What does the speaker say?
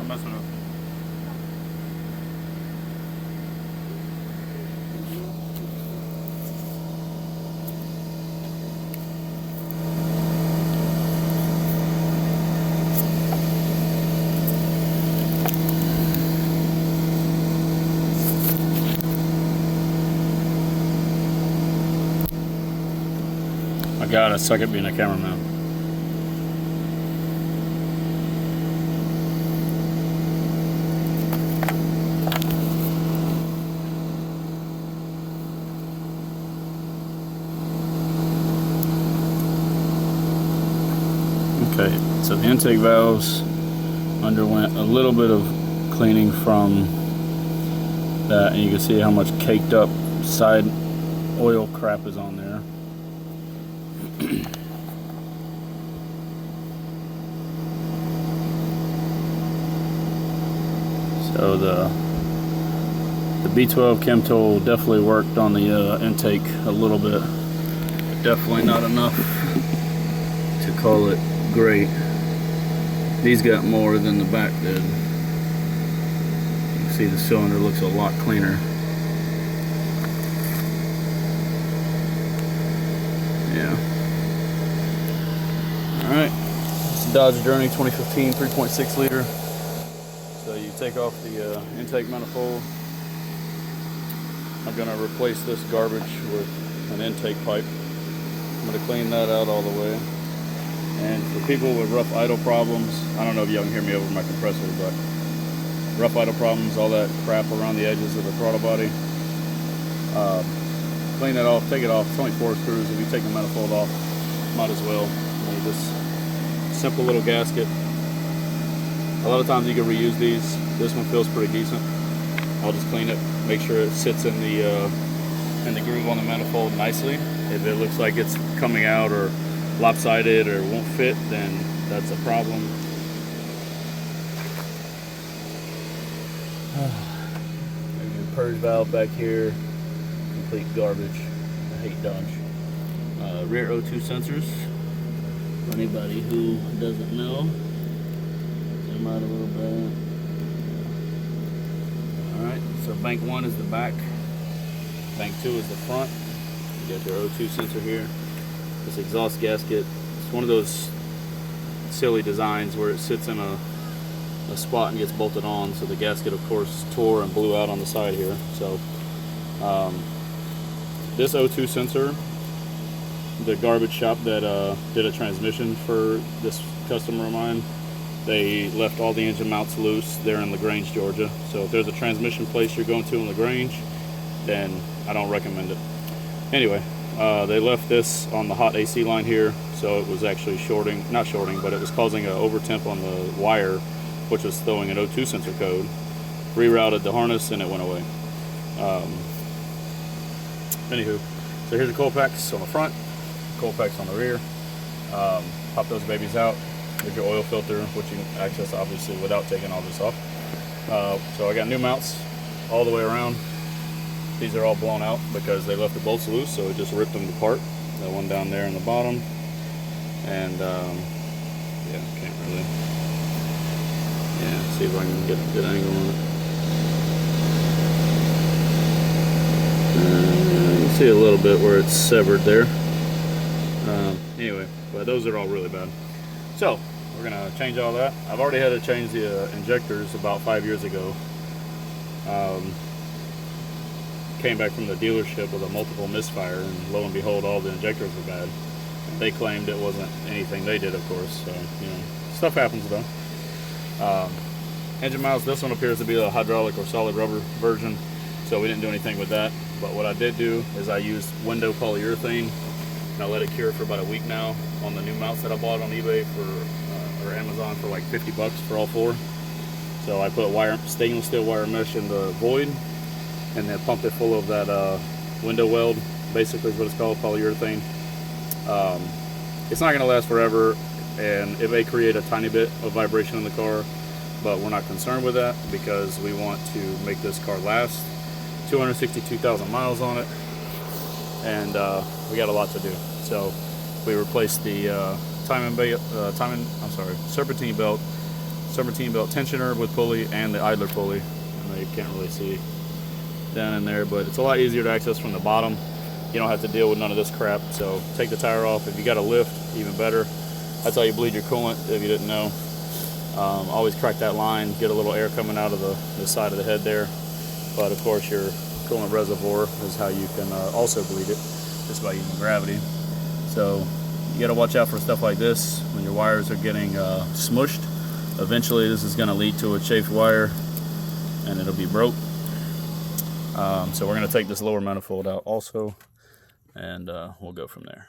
I'm messing with. I gotta suck at being a cameraman. Okay, so the intake valves underwent a little bit of cleaning from that, and you can see how much caked up side oil crap is on there. So the B12 chem tool definitely worked on the intake a little bit, but definitely not enough to call it great. These got more than the back did. You can see the cylinder looks a lot cleaner. Yeah. Alright, it's a Dodge Journey 2015 3.6 liter. So you take off the intake manifold. I'm going to replace this garbage with an intake pipe. I'm going to clean that out all the way. And for people with rough idle problems, I don't know if y'all can hear me over my compressor, but rough idle problems, all that crap around the edges of the throttle body, clean that off, take it off. It's only 4 screws. If you take the manifold off, might as well. Need this simple little gasket. A lot of times you can reuse these. This one feels pretty decent. I'll just clean it, make sure it sits in the groove on the manifold nicely. If it looks like it's coming out or lopsided or won't fit, then that's a problem. Maybe a purge valve back here, complete garbage. I hate Dodge. Rear O2 sensors. For anybody who doesn't know, zoom out a little bit. Alright, so bank 1 is the back, bank 2 is the front. You got your O2 sensor here. This exhaust gasket, it's one of those silly designs where it sits in a spot and gets bolted on, so the gasket of course tore and blew out on the side here. So this O2 sensor, the garbage shop that did a transmission for this customer of mine, they left all the engine mounts loose there in LaGrange, Georgia. So if there's a transmission place you're going to in LaGrange, then I don't recommend it. Anyway, they left this on the hot AC line here, so it was actually not shorting, but it was causing an over temp on the wire, which was throwing an O2 sensor code. Rerouted the harness and it went away. Anywho, so here's the coil packs on the front, coil packs on the rear. Pop those babies out. There's your oil filter, which you can access obviously without taking all this off. So I got new mounts all the way around. These are all blown out because they left the bolts loose, so it just ripped them apart. That one down there in the bottom, and yeah, can't really. Yeah, see if I can get a good angle on it. You can see a little bit where it's severed there. Anyway, but those are all really bad. So we're gonna change all that. I've already had to change the injectors about 5 years ago. Came back from the dealership with a multiple misfire, and lo and behold, all the injectors were bad. They claimed it wasn't anything they did, of course. So you know, stuff happens though. Engine mounts. This one appears to be a hydraulic or solid rubber version, so we didn't do anything with that. But what I did do is I used window polyurethane, and I let it cure for about a week now on the new mounts that I bought on eBay or Amazon for like 50 bucks for all 4. So I put stainless steel wire mesh in the void, and then pumped it full of that window weld, basically is what it's called, polyurethane. It's not going to last forever, and it may create a tiny bit of vibration in the car, but we're not concerned with that because we want to make this car last. 262,000 miles on it, and we got a lot to do. So we replaced the serpentine belt serpentine belt tensioner with pulley and the idler pulley. I know you can't really see down in there, but it's a lot easier to access from the bottom. You don't have to deal with none of this crap. So take the tire off. If you got a lift, even better. That's how you bleed your coolant, if you didn't know. Always crack that line, get a little air coming out of the side of the head there. But of course your coolant reservoir is how you can also bleed it, just by using gravity. So you got to watch out for stuff like this when your wires are getting smushed. Eventually this is going to lead to a chafed wire and it'll be broke. So we're going to take this lower manifold out also, and we'll go from there.